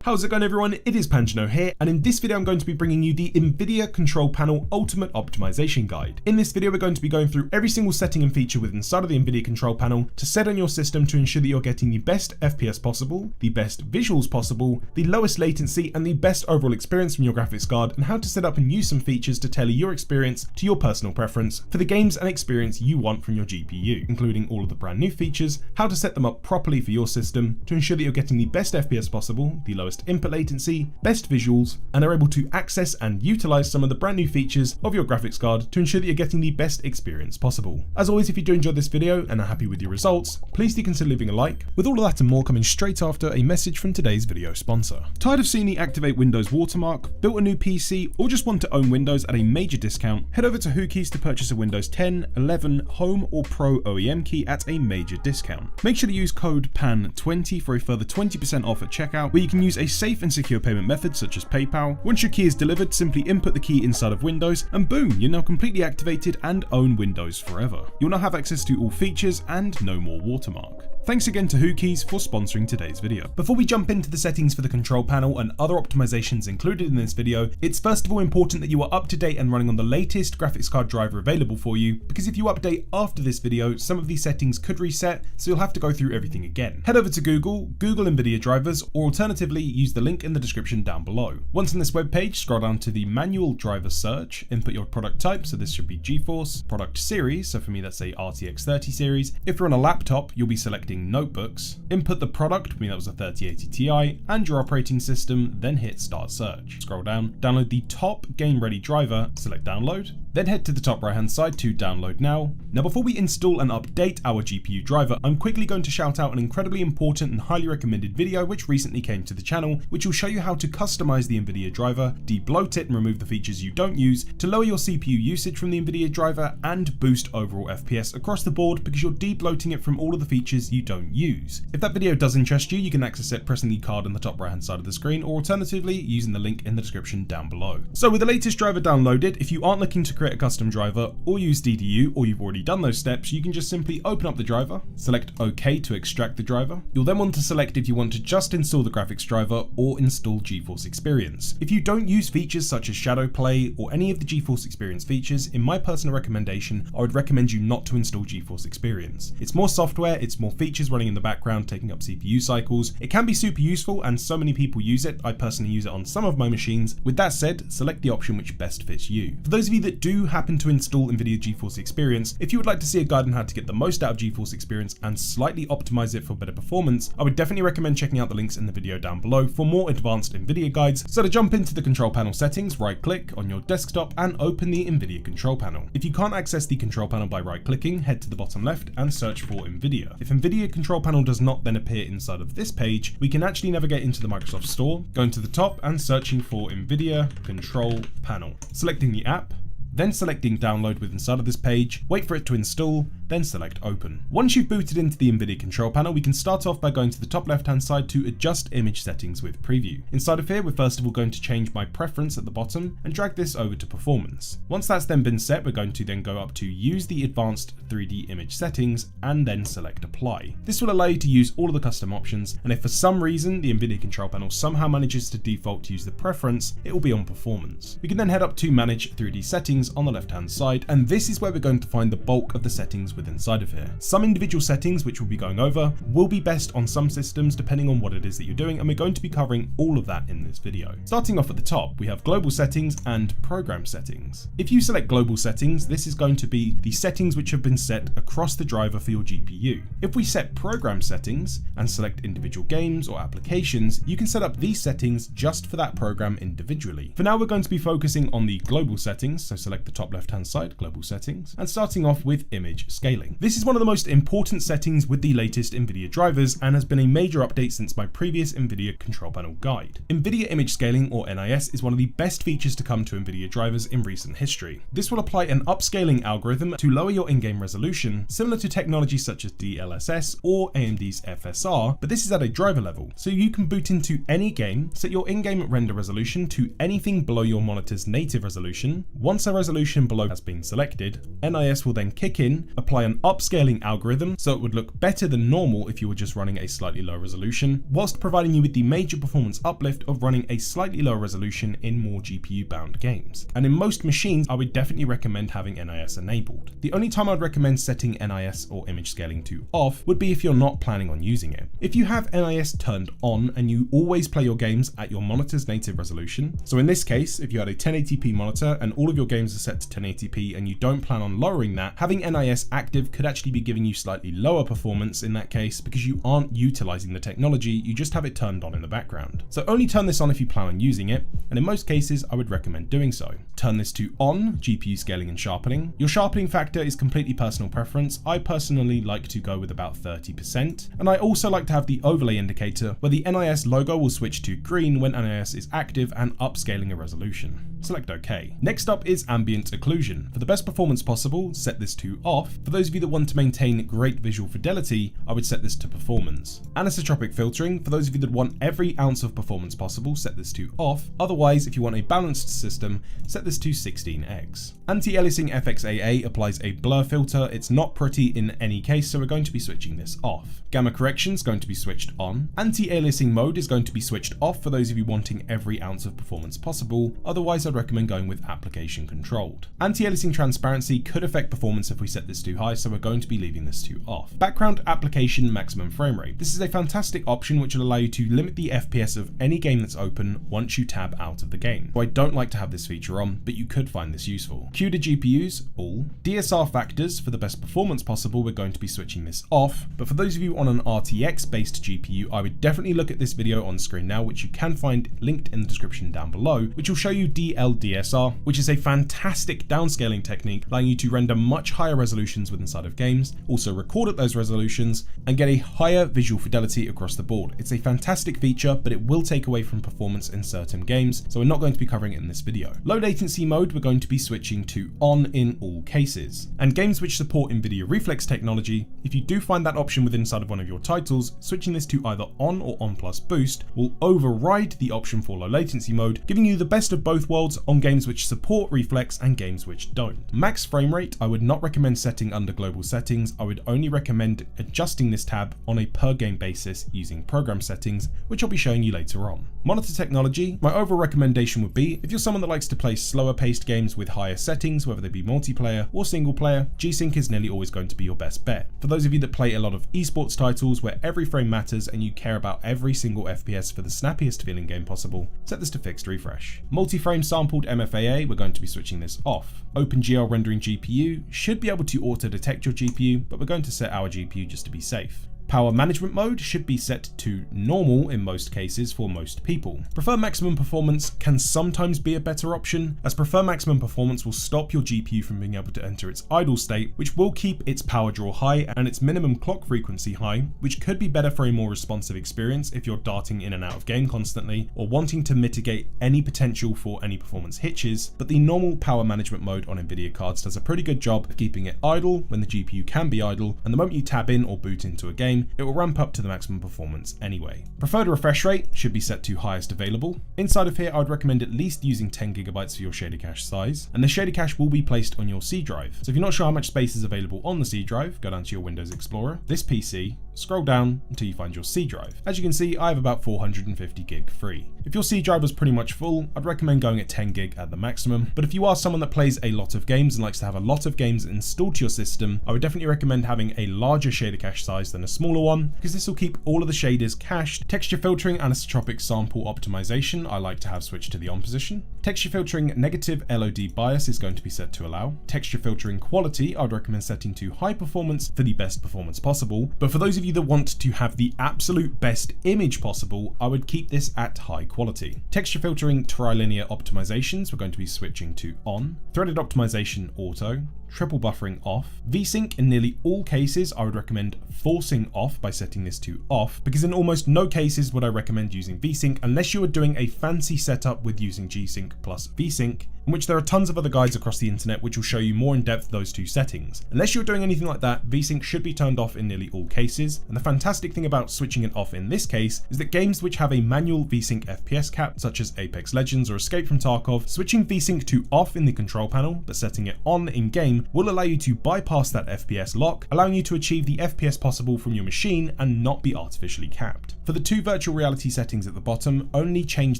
How's it going everyone? It is Panjano here, and in this video I'm going to be bringing you the NVIDIA Control Panel Ultimate Optimization Guide. In this video we're going to be going through every single setting and feature within inside of the NVIDIA Control Panel to set on your system to ensure that you're getting the best FPS possible, the best visuals possible, the lowest latency, and the best overall experience from your graphics card, and how to set up and use some features to tailor your experience to your personal preference for the games and experience you want from your GPU, including all of the brand new features, how to set them up properly for your system to ensure that you're getting the best FPS possible, the lowest input latency, best visuals, and are able to access and utilize some of the brand new features of your graphics card to ensure that you're getting the best experience possible. As always, if you do enjoy this video and are happy with your results, please do consider leaving a like, with all of that and more coming straight after a message from today's video sponsor. Tired of seeing the Activate Windows watermark, built a new PC, or just want to own Windows at a major discount? Head over to WhoKeys to purchase a Windows 10, 11, Home or Pro OEM key at a major discount. Make sure to use code PAN20 for a further 20% off at checkout, where you can use a safe and secure payment methods such as PayPal. Once your key is delivered, simply input the key inside of Windows and boom, you're now completely activated and own Windows forever. You'll now have access to all features and no more watermark. Thanks again to WhoKeys for sponsoring today's video. Before we jump into the settings for the control panel and other optimizations included in this video, it's first of all important that you are up to date and running on the latest graphics card driver available for you, because if you update after this video, some of these settings could reset, so you'll have to go through everything again. Head over to Google NVIDIA drivers, or alternatively use the link in the description down below. Once on this webpage, scroll down to the manual driver search, input your product type, so this should be GeForce, product series, so for me that's a RTX 30 series. If you're on a laptop, you'll be selecting notebooks, input the product, for me that was a 3080 Ti, and your operating system, then hit start search. Scroll down, download the top game ready driver, select download, then head to the top right hand side to download now. Now before we install and update our GPU driver, I'm quickly going to shout out an incredibly important and highly recommended video which recently came to the channel, which will show you how to customize the NVIDIA driver, de-bloat it and remove the features you don't use to lower your CPU usage from the NVIDIA driver and boost overall FPS across the board, because you're de-bloating it from all of the features you don't use. If that video does interest you, you can access it pressing the card on the top right hand side of the screen, or alternatively using the link in the description down below. So with the latest driver downloaded, if you aren't looking to create a custom driver or use DDU, or you've already done those steps, you can just simply open up the driver, select OK to extract the driver. You'll then want to select if you want to just install the graphics driver or install GeForce Experience. If you don't use features such as Shadow Play or any of the GeForce Experience features, in my personal recommendation, I would recommend you not to install GeForce Experience. It's more software, it's more features running in the background, taking up CPU cycles. It can be super useful and so many people use it. I personally use it on some of my machines. With that said, select the option which best fits you. For those of you that do happen to install NVIDIA GeForce Experience, if you would like to see a guide on how to get the most out of GeForce Experience and slightly optimize it for better performance, I would definitely recommend checking out the links in the video down below for more advanced NVIDIA guides. So to jump into the control panel settings, right click on your desktop and open the NVIDIA control panel. If you can't access the control panel by right clicking, head to the bottom left and search for NVIDIA. If NVIDIA control panel does not then appear inside of this page, we can actually navigate into the Microsoft Store, going to the top and searching for NVIDIA Control Panel. Selecting the app, then selecting download with inside of this page, wait for it to install, then select open. Once you've booted into the NVIDIA control panel, we can start off by going to the top left hand side to adjust image settings with preview. Inside of here, we're first of all going to change my preference at the bottom and drag this over to performance. Once that's then been set, we're going to then go up to use the advanced 3D image settings and then select apply. This will allow you to use all of the custom options, and if for some reason the NVIDIA control panel somehow manages to default to use the preference, it will be on performance. We can then head up to manage 3D settings on the left hand side, and this is where we're going to find the bulk of the settings within inside of here. Some individual settings which we'll be going over will be best on some systems depending on what it is that you're doing, and we're going to be covering all of that in this video. Starting off at the top, we have global settings and program settings. If you select global settings, this is going to be the settings which have been set across the driver for your GPU. If we set program settings and select individual games or applications, you can set up these settings just for that program individually. For now, we're going to be focusing on the global settings, so select the top left hand side, global settings, and starting off with image scaling. This is one of the most important settings with the latest NVIDIA drivers and has been a major update since my previous NVIDIA control panel guide. NVIDIA image scaling, or NIS, is one of the best features to come to NVIDIA drivers in recent history. This will apply an upscaling algorithm to lower your in-game resolution, similar to technology such as DLSS or AMD's FSR, but this is at a driver level. So you can boot into any game, set your in-game render resolution to anything below your monitor's native resolution. Once a resolution below has been selected, NIS will then kick in, apply apply an upscaling algorithm so it would look better than normal if you were just running a slightly lower resolution, whilst providing you with the major performance uplift of running a slightly lower resolution in more GPU bound games. And in most machines, I would definitely recommend having NIS enabled. The only time I'd recommend setting NIS or image scaling to off would be if you're not planning on using it. If you have NIS turned on and you always play your games at your monitor's native resolution, so in this case, if you had a 1080p monitor and all of your games are set to 1080p and you don't plan on lowering that, having NIS active could actually be giving you slightly lower performance in that case because you aren't utilizing the technology, you just have it turned on in the background. So only turn this on if you plan on using it, and in most cases I would recommend doing so. Turn this to on, GPU scaling and sharpening. Your sharpening factor is completely personal preference. I personally like to go with about 30%, and I also like to have the overlay indicator where the NIS logo will switch to green when NIS is active and upscaling a resolution. Select OK. Next up is ambient occlusion. For the best performance possible, set this to off. For those of you that want to maintain great visual fidelity, I would set this to performance. Anisotropic filtering. For those of you that want every ounce of performance possible, set this to off. Otherwise, if you want a balanced system, set this to 16x. Anti-aliasing FXAA applies a blur filter. It's not pretty in any case, so we're going to be switching this off. Gamma correction is going to be switched on. Anti-aliasing mode is going to be switched off for those of you wanting every ounce of performance possible. Otherwise, I'd recommend going with application controlled. Anti-aliasing transparency could affect performance if we set this too high, so we're going to be leaving this to off. Background application maximum frame rate. This is a fantastic option which will allow you to limit the FPS of any game that's open once you tab out of the game. So I don't like to have this feature on, but you could find this useful. CUDA GPUs, all. DSR factors, for the best performance possible, we're going to be switching this off, but for those of you on an RTX based GPU, I would definitely look at this video on screen now, which you can find linked in the description down below, which will show you DLDSR, which is a fantastic downscaling technique, allowing you to render much higher resolutions within inside of games, also record at those resolutions, and get a higher visual fidelity across the board. It's a fantastic feature, but it will take away from performance in certain games, so we're not going to be covering it in this video. Low latency mode, we're going to be switching to on in all cases. And games which support NVIDIA Reflex technology, if you do find that option within inside of one of your titles, switching this to either on or on plus boost will override the option for low latency mode, giving you the best of both worlds on games which support Reflex and games which don't. Max frame rate, I would not recommend setting under global settings. I would only recommend adjusting this tab on a per game basis using program settings, which I'll be showing you later on. Monitor technology, my overall recommendation would be, if you're someone that likes to play slower paced games with higher settings, whether they be multiplayer or single player, G-Sync is nearly always going to be your best bet. For those of you that play a lot of esports titles where every frame matters and you care about every single FPS for the snappiest feeling game possible, set this to fixed refresh. Multi-frame sampled MFAA, we're going to be switching this off. OpenGL rendering GPU should be able to auto detect your GPU, but we're going to set our GPU just to be safe. Power management mode should be set to normal in most cases for most people. Prefer maximum performance can sometimes be a better option, as prefer maximum performance will stop your GPU from being able to enter its idle state, which will keep its power draw high and its minimum clock frequency high, which could be better for a more responsive experience if you're darting in and out of game constantly or wanting to mitigate any potential for any performance hitches. But the normal power management mode on NVIDIA cards does a pretty good job of keeping it idle when the GPU can be idle, and the moment you tab in or boot into a game, it will ramp up to the maximum performance anyway. Preferred refresh rate should be set to highest available. Inside of here, I would recommend at least using 10 GB for your shader cache size, and the shader cache will be placed on your C drive. So if you're not sure how much space is available on the C drive, go down to your Windows Explorer, this PC, scroll down until you find your C drive. As you can see, I have about 450 gig free. If your C drive was pretty much full, I'd recommend going at 10 gig at the maximum, but if you are someone that plays a lot of games and likes to have a lot of games installed to your system, I would definitely recommend having a larger shader cache size than a smaller one, because this will keep all of the shaders cached. Texture filtering and anisotropic sample optimization, I like to have switched to the on position. Texture filtering negative LOD bias is going to be set to allow. Texture filtering quality, I'd recommend setting to high performance for the best performance possible, but for those of you that want to have the absolute best image possible, I would keep this at high quality. Texture filtering trilinear optimizations, we're going to be switching to on. Threaded optimization auto. Triple buffering off. VSync in nearly all cases, I would recommend forcing off by setting this to off, because in almost no cases would I recommend using VSync unless you are doing a fancy setup with using G-Sync plus VSync, in which there are tons of other guides across the internet which will show you more in depth those two settings. Unless you're doing anything like that, VSync should be turned off in nearly all cases, and the fantastic thing about switching it off in this case is that games which have a manual VSync FPS cap, such as Apex Legends or Escape from Tarkov, switching VSync to off in the control panel but setting it on in game will allow you to bypass that FPS lock, allowing you to achieve the FPS possible from your machine and not be artificially capped. For the two virtual reality settings at the bottom, only change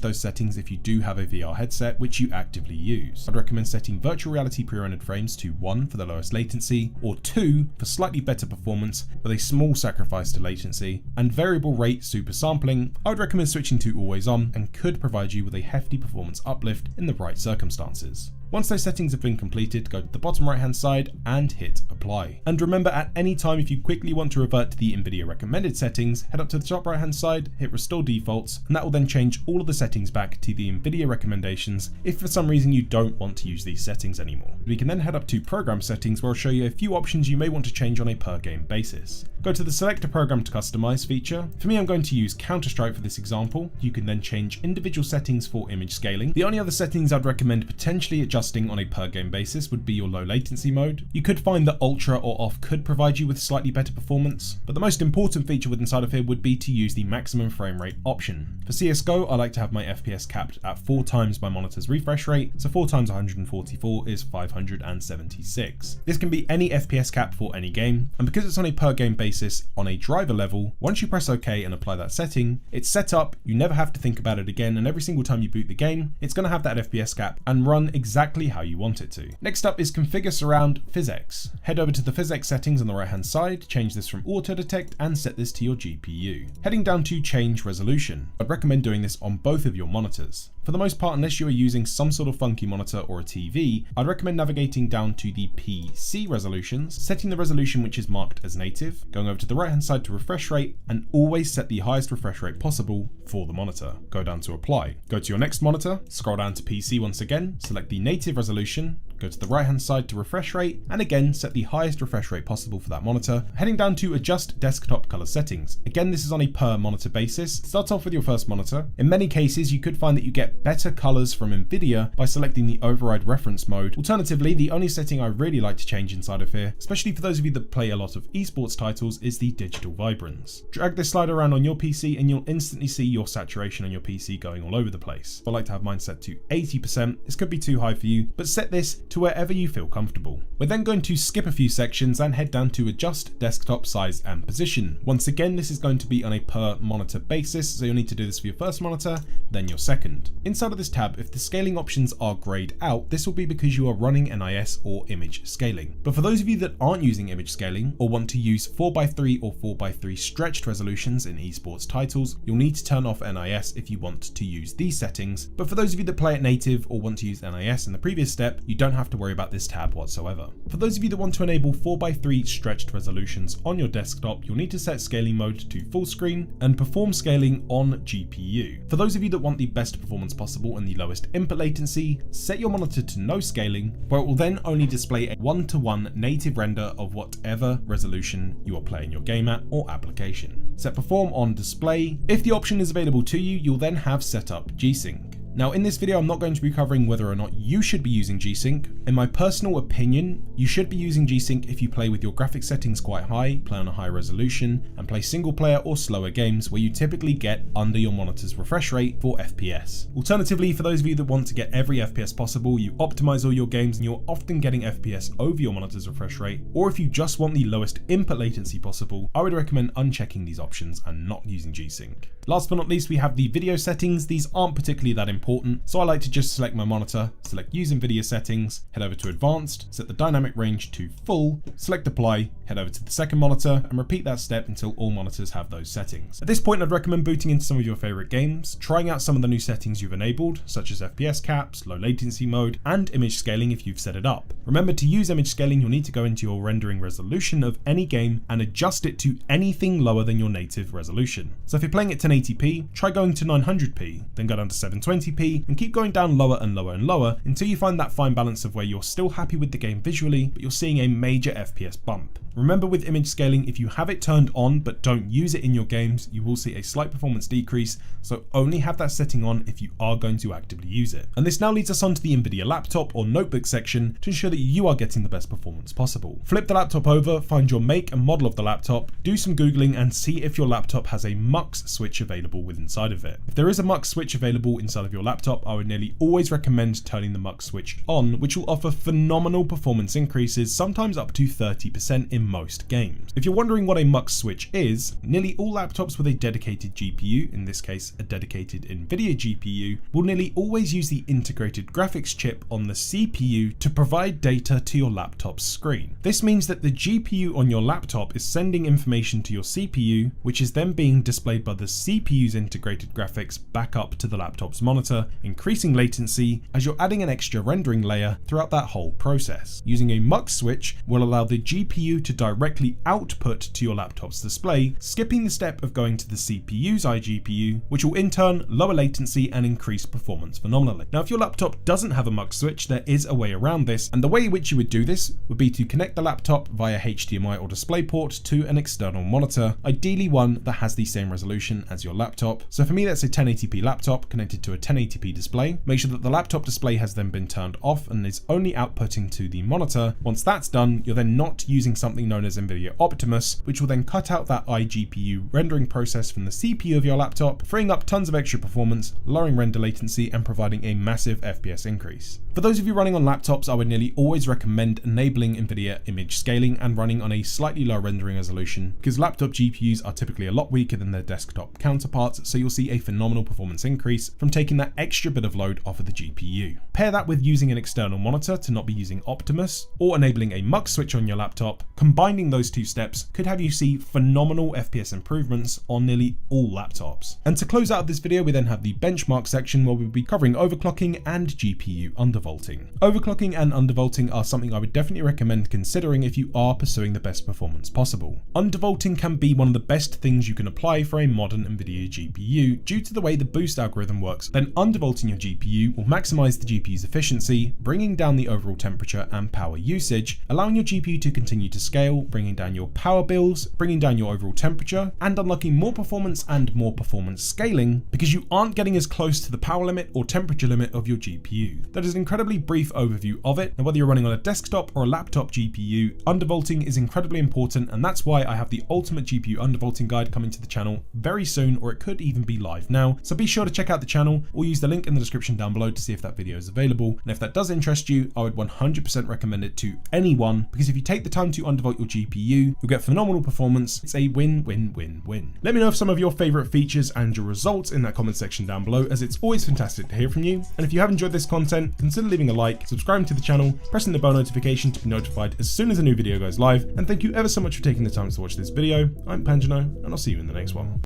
those settings if you do have a VR headset which you actively use. I'd recommend setting virtual reality pre-rendered frames to 1 for the lowest latency, or 2 for slightly better performance with a small sacrifice to latency, and variable rate super sampling I would recommend switching to always on and could provide you with a hefty performance uplift in the right circumstances. Once those settings have been completed, go to the bottom right hand side and hit apply. And remember, at any time if you quickly want to revert to the NVIDIA recommended settings, head up to the top right hand side, hit restore defaults, and that will then change all of the settings back to the NVIDIA recommendations if for some reason you don't want to use these settings anymore. We can then head up to program settings where I'll show you a few options you may want to change on a per game basis. Go to the select a program to customize feature. For me, I'm going to use Counter-Strike for this example. You can then change individual settings for image scaling. The only other settings I'd recommend potentially adjusting on a per game basis would be your low latency mode. You could find that ultra or off could provide you with slightly better performance, but the most important feature with inside of here would be to use the maximum frame rate option. For CSGO, I like to have my FPS capped at 4 times my monitor's refresh rate, so 4 times 144 is 576. This can be any FPS cap for any game, and because it's on a per game basis on a driver level, once you press OK and apply that setting, it's set up, you never have to think about it again, and every single time you boot the game, it's going to have that FPS cap and run exactly how you want it to. Next up is configure surround PhysX. Head over to the PhysX settings on the right hand side, change this from auto detect and set this to your GPU. Heading down to change resolution. I'd recommend doing this on both of your monitors. For the most part, unless you are using some sort of funky monitor or a TV, I'd recommend navigating down to the PC resolutions, setting the resolution which is marked as native, going over to the right hand side to refresh rate, and always set the highest refresh rate possible for the monitor. Go down to apply. Go to your next monitor, scroll down to PC once again, select the native resolution, go to the right hand side to refresh rate, and again set the highest refresh rate possible for that monitor. Heading down to adjust desktop color settings. Again, this is on a per monitor basis. Start off with your first monitor. In many cases, you could find that you get better colors from NVIDIA by selecting the override reference mode. Alternatively, the only setting I really like to change inside of here, especially for those of you that play a lot of esports titles, is the digital vibrance. Drag this slider around on your PC and you'll instantly see your saturation on your PC going all over the place. I like to have mine set to 80%. This could be too high for you, but set this to wherever you feel comfortable. We're then going to skip a few sections and head down to adjust desktop size and position. Once again, this is going to be on a per monitor basis, so you'll need to do this for your first monitor, then your second. Inside of this tab, if the scaling options are grayed out, this will be because you are running NIS or image scaling. But for those of you that aren't using image scaling or want to use 4:3 or 4:3 stretched resolutions in esports titles, you'll need to turn off NIS if you want to use these settings. But for those of you that play it native or want to use NIS in the previous step, you don't have to worry about this tab whatsoever. For those of you that want to enable 4:3 stretched resolutions on your desktop, you'll need to set scaling mode to full screen and perform scaling on GPU. For those of you that want the best performance possible and the lowest input latency, set your monitor to no scaling, where it will then only display a 1:1 native render of whatever resolution you are playing your game at or application. Set perform on display. If the option is available to you, you'll then have set up G-Sync. Now in this video, I'm not going to be covering whether or not you should be using G-Sync. In my personal opinion, you should be using G-Sync if you play with your graphics settings quite high, play on a high resolution, and play single player or slower games where you typically get under your monitor's refresh rate for FPS. Alternatively, for those of you that want to get every FPS possible, you optimize all your games and you're often getting FPS over your monitor's refresh rate, or if you just want the lowest input latency possible, I would recommend unchecking these options and not using G-Sync. Last but not least, we have the video settings. These aren't particularly that important, so I like to just select my monitor, select use NVIDIA settings, head over to advanced, set the dynamic range to full, select apply, head over to the second monitor, and repeat that step until all monitors have those settings. At this point, I'd recommend booting into some of your favorite games, trying out some of the new settings you've enabled, such as FPS caps, low latency mode, and image scaling if you've set it up. Remember, to use image scaling, you'll need to go into your rendering resolution of any game and adjust it to anything lower than your native resolution. So if you're playing at 1080p, try going to 900p, then go down to 720p, 1080p and keep going down lower and lower and lower until you find that fine balance of where you're still happy with the game visually, but you're seeing a major FPS bump. Remember, with image scaling, if you have it turned on but don't use it in your games, you will see a slight performance decrease, so only have that setting on if you are going to actively use it. And this now leads us on to the NVIDIA laptop or notebook section to ensure that you are getting the best performance possible. Flip the laptop over, find your make and model of the laptop, do some Googling and see if your laptop has a MUX switch available with inside of it. If there is a MUX switch available inside of your laptop, I would nearly always recommend turning the MUX switch on, which will offer phenomenal performance increases, sometimes up to 30% in most games. If you're wondering what a MUX switch is, nearly all laptops with a dedicated GPU, in this case a dedicated NVIDIA GPU, will nearly always use the integrated graphics chip on the CPU to provide data to your laptop's screen. This means that the GPU on your laptop is sending information to your CPU, which is then being displayed by the CPU's integrated graphics back up to the laptop's monitor, increasing latency as you're adding an extra rendering layer throughout that whole process. Using a MUX switch will allow the GPU to directly output to your laptop's display, skipping the step of going to the CPU's iGPU, which will in turn lower latency and increase performance phenomenally. Now, if your laptop doesn't have a MUX switch, there is a way around this, and the way in which you would do this would be to connect the laptop via HDMI or DisplayPort to an external monitor, ideally one that has the same resolution as your laptop. So for me, that's a 1080p laptop connected to a 1080p display. Make sure that the laptop display has then been turned off and is only outputting to the monitor. Once that's done, you're then not using something known as NVIDIA Optimus, which will then cut out that iGPU rendering process from the CPU of your laptop, freeing up tons of extra performance, lowering render latency, and providing a massive FPS increase. For those of you running on laptops, I would nearly always recommend enabling NVIDIA image scaling and running on a slightly lower rendering resolution, because laptop GPUs are typically a lot weaker than their desktop counterparts, so you'll see a phenomenal performance increase from taking that extra bit of load off of the GPU. Pair that with using an external monitor to not be using Optimus, or enabling a MUX switch on your laptop. Combining those two steps could have you see phenomenal FPS improvements on nearly all laptops. And to close out this video, we then have the benchmark section where we'll be covering overclocking and GPU undervolting. Overclocking and undervolting are something I would definitely recommend considering if you are pursuing the best performance possible. Undervolting can be one of the best things you can apply for a modern NVIDIA GPU due to the way the boost algorithm works. Then undervolting your GPU will maximize the GPU's efficiency, bringing down the overall temperature and power usage, allowing your GPU to continue to scale, bringing down your power bills, bringing down your overall temperature, and unlocking more performance and more performance scaling because you aren't getting as close to the power limit or temperature limit of your GPU. That is an incredibly brief overview of it, and whether you're running on a desktop or a laptop GPU, undervolting is incredibly important, and that's why I have the ultimate GPU undervolting guide coming to the channel very soon, or it could even be live now. So be sure to check out the channel or use the link in the description down below to see if that video is available. And if that does interest you, I would 100% recommend it to anyone, because if you take the time to undervolt your GPU, you'll get phenomenal performance. It's a win-win-win-win. Let me know of some of your favorite features and your results in that comment section down below, as it's always fantastic to hear from you. And if you have enjoyed this content, consider leaving a like, subscribing to the channel, pressing the bell notification to be notified as soon as a new video goes live. And thank you ever so much for taking the time to watch this video. I'm Panjano, and I'll see you in the next one.